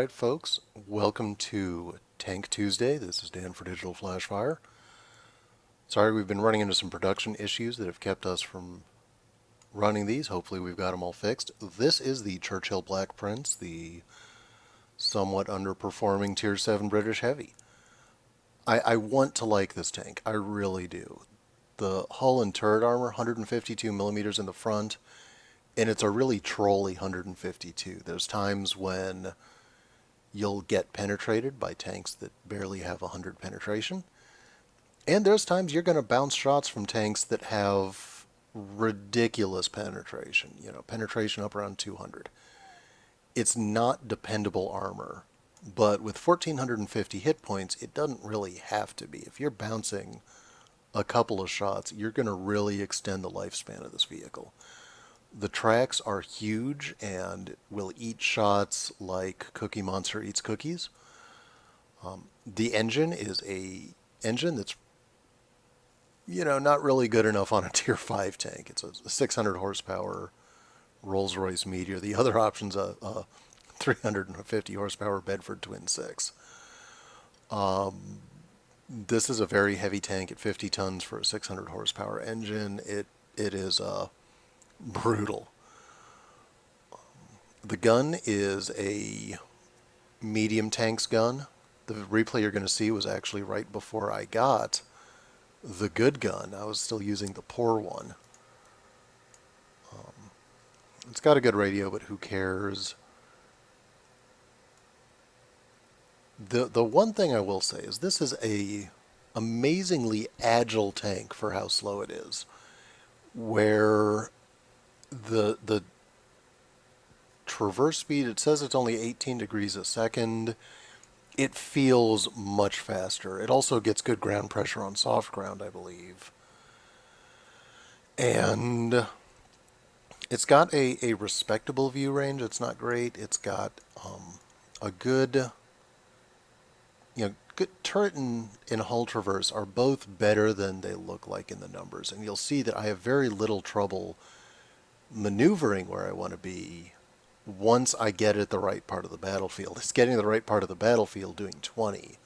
right, folks, welcome to Tank Tuesday. This is Dan for Digital.Flash.Fire. Sorry, we've been running into some production issues that have kept us from running these. Hopefully we've got them all fixed. This is the Churchill Black Prince, the somewhat underperforming Tier 7 British Heavy. I want to like this tank. I really do. The hull and turret armor, 152 millimeters in the front, and it's a really trolly 152. There's times when you'll get penetrated by tanks that barely have 100 penetration. And there's times you're going to bounce shots from tanks that have ridiculous penetration, penetration up around 200. It's not dependable armor, but with 1450 hit points, it doesn't really have to be. If you're bouncing a couple of shots, you're going to really extend the lifespan of this vehicle. The tracks are huge and will eat shots like Cookie Monster eats cookies. The engine is a engine that's, not really good enough on a Tier 5 tank. It's a 600 horsepower Rolls-Royce Meteor. The other option's a 350 horsepower Bedford Twin 6. This is a very heavy tank at 50 tons for a 600 horsepower engine. It is brutal. The gun is a medium tanks gun. The replay you're going to see was actually right before I got the good gun. I was still using the poor one. It's got a good radio, but who cares? The one thing I will say is this is a amazingly agile tank for how slow it is, where the traverse speed, it says it's only 18 degrees a second. It feels much faster. It also gets good ground pressure on soft ground, I believe. And it's got a respectable view range. It's not great. It's got a good, good turret and hull traverse are both better than they look like in the numbers. And you'll see that I have very little trouble maneuvering where I want to be once I get at the right part of the battlefield. It's getting the right part of the battlefield doing 20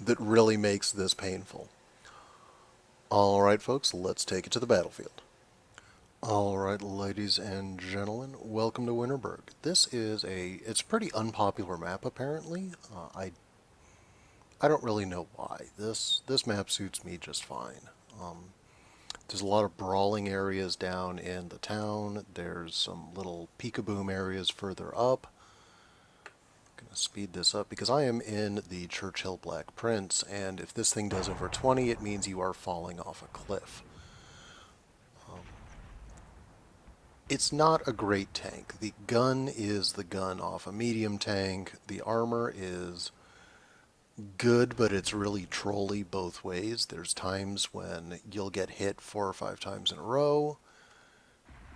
that really makes this painful. All right, folks, let's take it to the battlefield. All right, ladies and gentlemen, welcome to Winterberg. It's a pretty unpopular map, apparently. I don't really know why. This map suits me just fine. There's a lot of brawling areas down in the town. There's some little peekaboom areas further up. I'm going to speed this up because I am in the Churchill Black Prince, and if this thing does over 20, it means you are falling off a cliff. It's not a great tank. The gun is the gun off a medium tank. The armor is good, but it's really trolly both ways. There's times when you'll get hit 4 or 5 times in a row,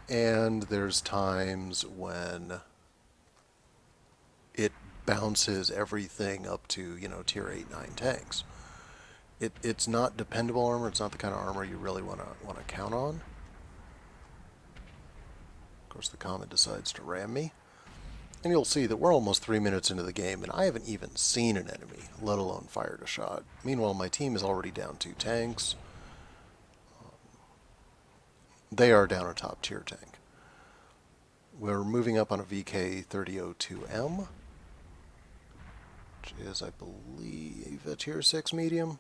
and there's times when it bounces everything up to, Tier 8, 9 tanks. It's not dependable armor. It's not the kind of armor you really want to count on. Of course, the Comet decides to ram me. And you'll see that we're almost 3 minutes into the game, and I haven't even seen an enemy, let alone fired a shot. Meanwhile, my team is already down 2 tanks. They are down a top tier tank. We're moving up on a VK3002M, which is, I believe, a tier 6 medium.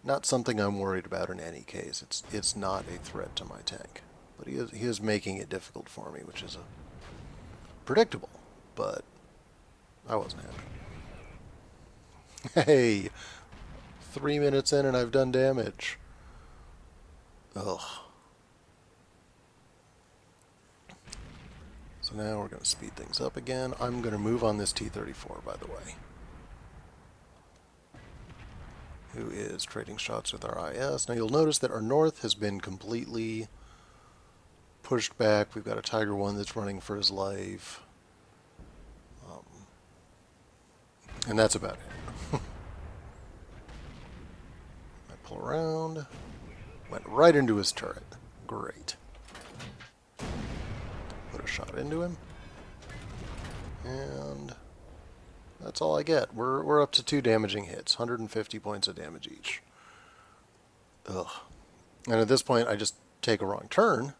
Not something I'm worried about in any case. It's not a threat to my tank. But he is making it difficult for me, which is predictable, but I wasn't happy. Hey, 3 minutes in and I've done damage. Ugh. So now we're going to speed things up again. I'm going to move on this T-34, by the way, who is trading shots with our IS. Now you'll notice that our north has been completely pushed back. We've got a Tiger 1 that's running for his life. And that's about it. I pull around. Went right into his turret. Great. Put a shot into him. And that's all I get. We're up to 2 damaging hits, 150 points of damage each. Ugh. And at this point, I just take a wrong turn,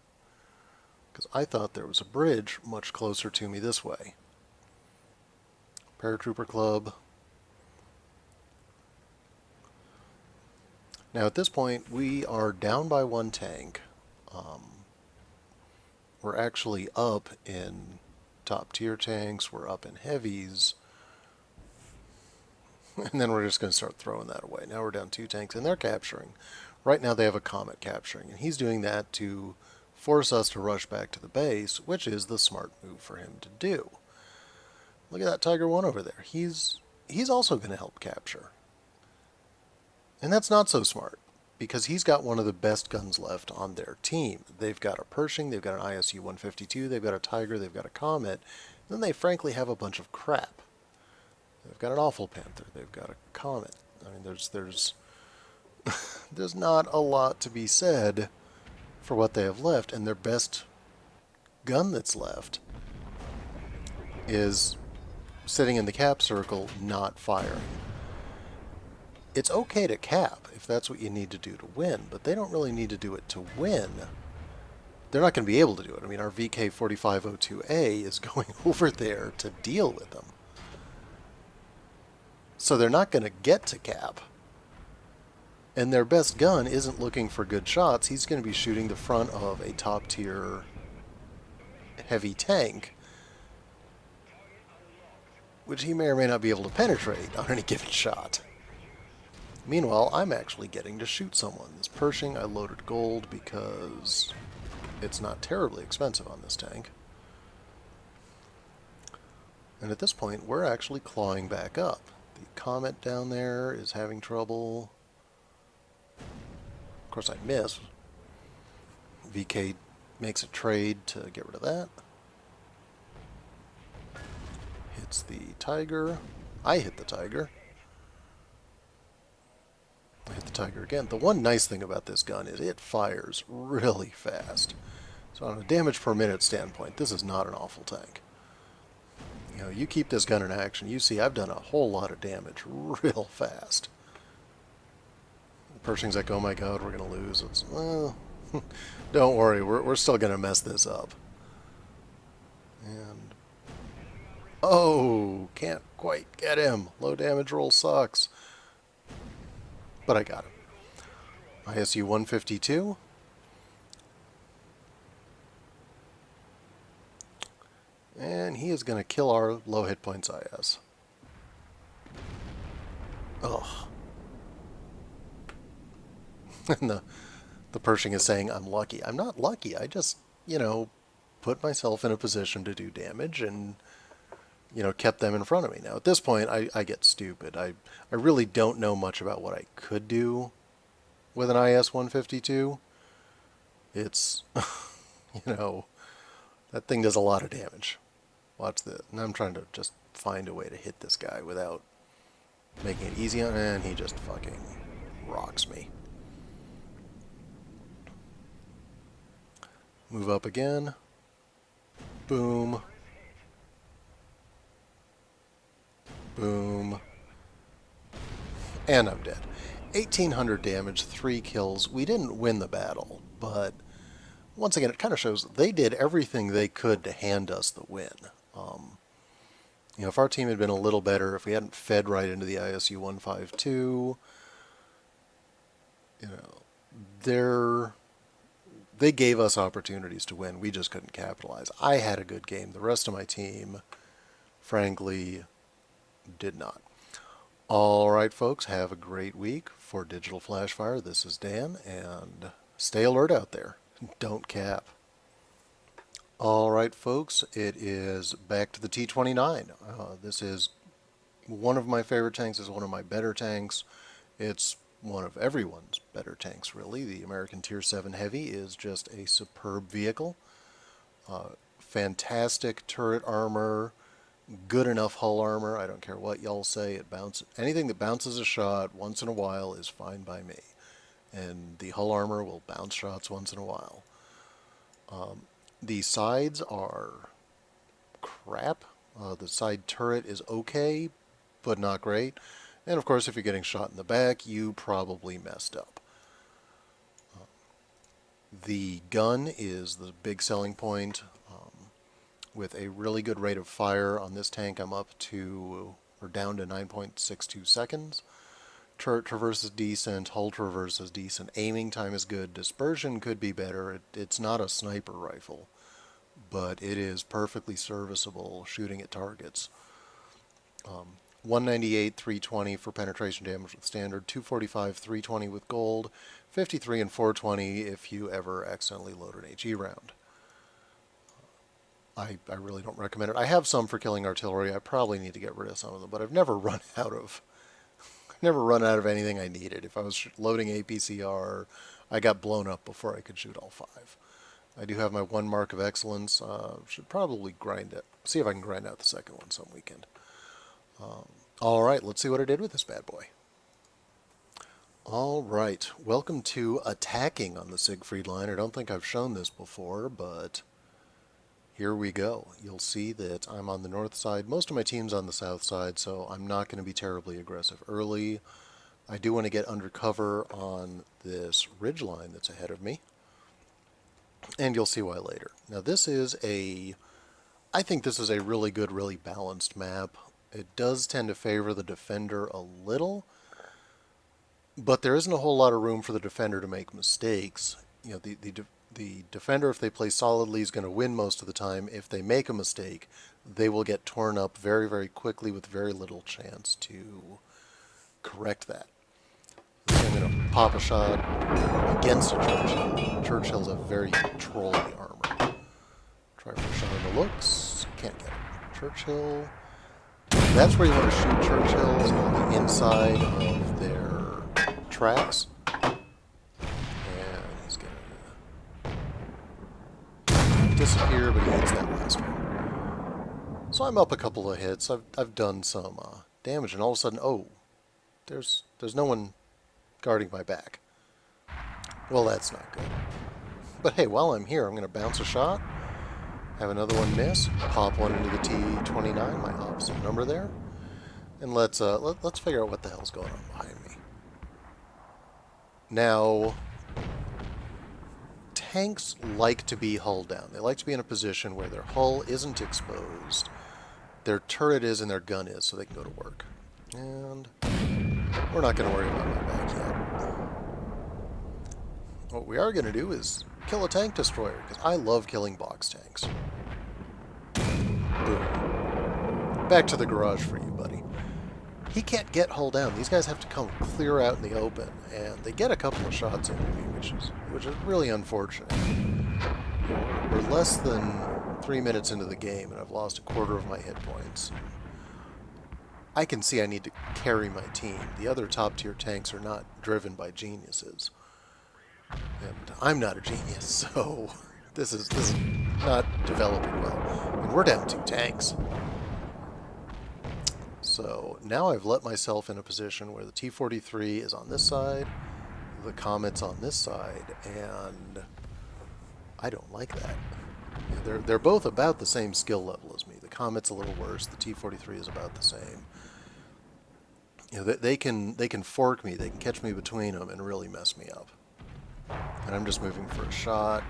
because I thought there was a bridge much closer to me this way. Paratrooper Club. Now at this point, we are down by 1 tank. We're actually up in top tier tanks, we're up in heavies, and then we're just going to start throwing that away. Now we're down 2 tanks, and they're capturing. Right now they have a Comet capturing, and he's doing that to force us to rush back to the base, which is the smart move for him to do. Look at that Tiger 1 over there. He's also going to help capture. And that's not so smart, because he's got one of the best guns left on their team. They've got a Pershing, they've got an ISU-152, they've got a Tiger, they've got a Comet, and then they frankly have a bunch of crap. They've got an Awful Panther, they've got a Comet. I mean, there's there's not a lot to be said for what they have left, and their best gun that's left is sitting in the cap circle, not firing. It's okay to cap if that's what you need to do to win, but they don't really need to do it to win. They're not going to be able to do it. I mean, our VK4502A is going over there to deal with them. So they're not going to get to cap. And their best gun isn't looking for good shots. He's going to be shooting the front of a top tier heavy tank, which he may or may not be able to penetrate on any given shot. Meanwhile, I'm actually getting to shoot someone. This Pershing, I loaded gold because it's not terribly expensive on this tank. And at this point, we're actually clawing back up. The Comet down there is having trouble. Of course, I miss. VK makes a trade to get rid of that. Hits the Tiger. I hit the Tiger. I hit the Tiger again. The one nice thing about this gun is it fires really fast. So on a damage per minute standpoint, this is not an awful tank. You know, you keep this gun in action, you see I've done a whole lot of damage real fast. Pershing's like, oh my god, we're going to lose. It's, well, don't worry, we're still going to mess this up. And, oh, can't quite get him. Low damage roll sucks. But I got him. ISU-152. And he is going to kill our low hit points IS. Ugh. And the Pershing is saying, I'm lucky. I'm not lucky. I just, you know, put myself in a position to do damage and, you know, kept them in front of me. Now, at this point, I get stupid. I really don't know much about what I could do with an IS-152. It's, you know, that thing does a lot of damage. Watch this. And I'm trying to just find a way to hit this guy without making it easy on him, and he just fucking rocks me. Move up again. Boom. Boom. And I'm dead. 1,800 damage, 3 kills. We didn't win the battle, but once again, it kind of shows they did everything they could to hand us the win. You know, if our team had been a little better, if we hadn't fed right into the ISU-152, you know, they gave us opportunities to win. We just couldn't capitalize. I had a good game. The rest of my team, frankly, did not. All right, folks, have a great week. For Digital.Flash.Fire, this is Dan, and stay alert out there. Don't cap. All right, folks, it is back to the T-29. This is one of my favorite tanks. It's one of my better tanks. It's one of everyone's better tanks, really. The American Tier 7 Heavy is just a superb vehicle. Fantastic turret armor, good enough hull armor. I don't care what y'all say. It bounces. Anything that bounces a shot once in a while is fine by me. And the hull armor will bounce shots once in a while. The sides are crap. The side turret is okay, but not great. And of course, if you're getting shot in the back, you probably messed up. The gun is the big selling point. With a really good rate of fire on this tank, I'm up to, or down to 9.62 seconds. Turret traverse is decent, hull traverse is decent, aiming time is good, dispersion could be better. It's not a sniper rifle, but it is perfectly serviceable shooting at targets. 198, 320 for penetration damage with standard, 245, 320 with gold, 53 and 420 if you ever accidentally load an HE round. I really don't recommend it. I have some for killing artillery. I probably need to get rid of some of them, but I've never run out of anything I needed. If I was loading APCR, I got blown up before I could shoot all 5. I do have my 1 mark of excellence. Should probably grind it. See if I can grind out the second one some weekend. All right, let's see what I did with this bad boy. All right, welcome to attacking on the Siegfried Line. I don't think I've shown this before, but here we go. You'll see that I'm on the north side. Most of my team's on the south side, so I'm not going to be terribly aggressive early. I do want to get under cover on this ridge line that's ahead of me, and you'll see why later. Now I think this is a really good, really balanced map. It does tend to favor the defender a little, but there isn't a whole lot of room for the defender to make mistakes. You know, the defender, if they play solidly, is going to win most of the time. If they make a mistake, they will get torn up very, very quickly with very little chance to correct that. So I'm going to pop a shot against a Churchill. Churchill's a very trolly armor. Try for a shot on the looks. Can't get it. Churchill. That's where you want to shoot Churchills, on the inside of their tracks. And he's going to disappear, but he hits that last one. So I'm up a couple of hits. I've done some damage, and all of a sudden, oh, there's no one guarding my back. Well, that's not good. But hey, while I'm here, I'm going to bounce a shot, have another one miss, pop one into the T-29, my opposite number there, and let's figure out what the hell's going on behind me. Now, tanks like to be hull down. They like to be in a position where their hull isn't exposed, their turret is and their gun is, so they can go to work. And we're not going to worry about my back yet. What we are going to do is kill a tank destroyer, because I love killing box tanks. Boom. Back to the garage for you, buddy. He can't get hull down. These guys have to come clear out in the open, and they get a couple of shots into me, which is really unfortunate. We're less than 3 minutes into the game, and I've lost a quarter of my hit points. I can see I need to carry my team. The other top-tier tanks are not driven by geniuses. And I'm not a genius, so this is not developing well. And we're down 2 tanks. So now I've let myself in a position where the T-43 is on this side, the Comet's on this side, and I don't like that. They're both about the same skill level as me. The Comet's a little worse. The T-43 is about the same. You know, they can fork me. They can catch me between them and really mess me up. And I'm just moving for a shot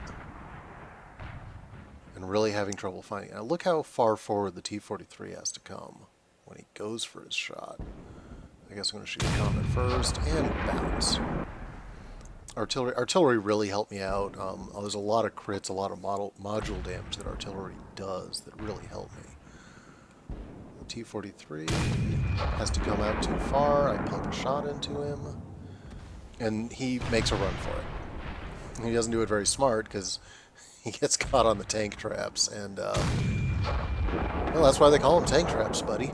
and really having trouble finding it. Now look how far forward the T-43 has to come when he goes for his shot. I guess I'm going to shoot the Comet first and bounce. Artillery really helped me out. There's a lot of crits, a lot of module damage that artillery does that really help me. The T-43 has to come out too far. I pump a shot into him, and he makes a run for it. And he doesn't do it very smart because he gets caught on the tank traps, and well, that's why they call them tank traps, buddy.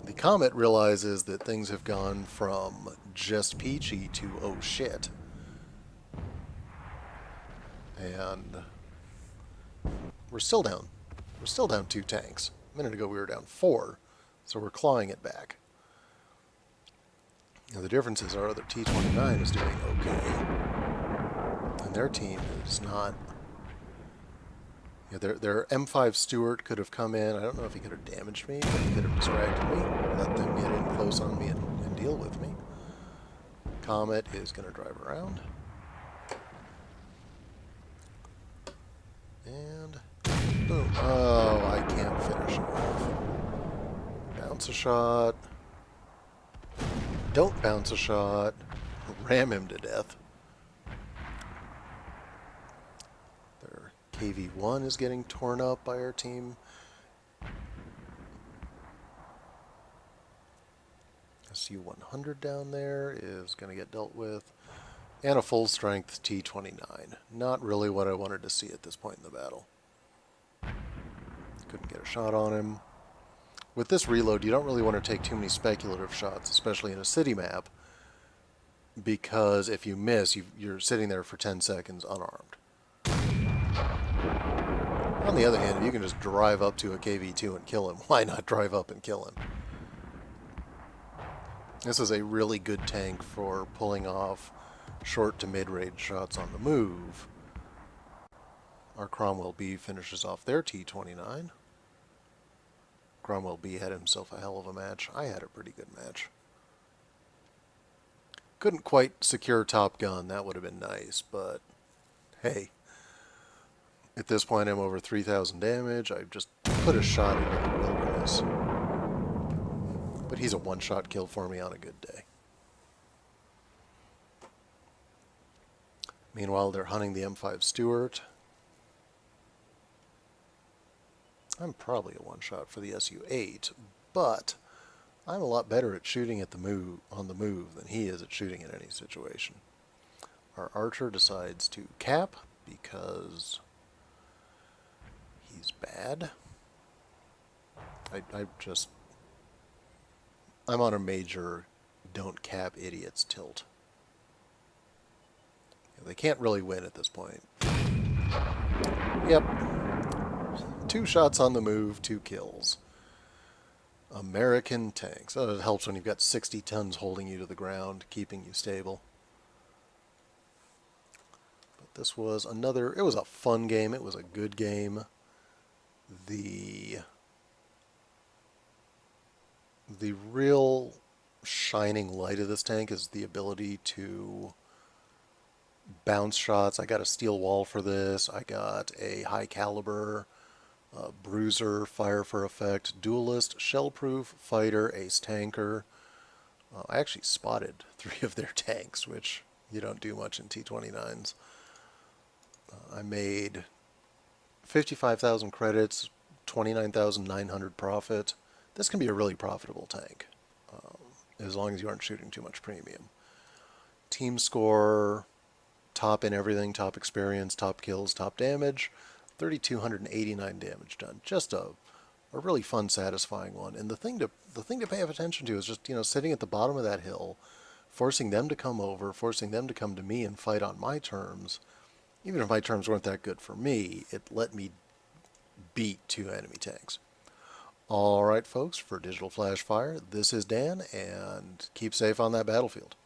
The Comet realizes that things have gone from just peachy to oh shit. And we're still down. We're still down 2 tanks. A minute ago we were down 4, so we're clawing it back. Now the difference is our other T-29 is doing okay, and their team is not Yeah, their M5 Stewart could have come in. I don't know if he could have damaged me, but he could have distracted me, let them get in close on me and deal with me. Comet is going to drive around. And boom. Oh, I can't finish him off. Bounce a shot. Don't bounce a shot. Ram him to death. Their KV-1 is getting torn up by our team. SU-100 down there is going to get dealt with. And a full-strength T-29. Not really what I wanted to see at this point in the battle. Couldn't get a shot on him. With this reload, you don't really want to take too many speculative shots, especially in a city map, because if you miss, you're sitting there for 10 seconds unarmed. On the other hand, if you can just drive up to a KV-2 and kill him, why not drive up and kill him? This is a really good tank for pulling off short to mid-range shots on the move. Our Cromwell B finishes off their T-29. Cromwell B had himself a hell of a match. I had a pretty good match. Couldn't quite secure Top Gun. That would have been nice, but hey. At this point, I'm over 3,000 damage. I've just put a shot into the wilderness. But he's a one-shot kill for me on a good day. Meanwhile, they're hunting the M5 Stewart. I'm probably a one-shot for the SU-8, but I'm a lot better at shooting at the move on the move than he is at shooting in any situation. Our archer decides to cap because he's bad. I'm on a major don't cap idiots tilt. They can't really win at this point. Yep. 2 shots on the move, 2 kills. American tanks. Oh, it helps when you've got 60 tons holding you to the ground, keeping you stable. But this was it was a fun game. It was a good game. The real shining light of this tank is the ability to bounce shots. I got a steel wall for this. I got a high caliber bruiser, fire for effect, duelist, shell-proof, fighter, ace tanker. I actually spotted 3 of their tanks, which you don't do much in T-29s. I made 55,000 credits, 29,900 profit. This can be a really profitable tank, as long as you aren't shooting too much premium. Team score, top in everything, top experience, top kills, top damage. 3,289 damage done. Just a really fun, satisfying one. And the thing to pay attention to is just, sitting at the bottom of that hill, forcing them to come over, forcing them to come to me and fight on my terms. Even if my terms weren't that good for me, it let me beat 2 enemy tanks. All right, folks, for Digital Flash Fire, this is Dan, and keep safe on that battlefield.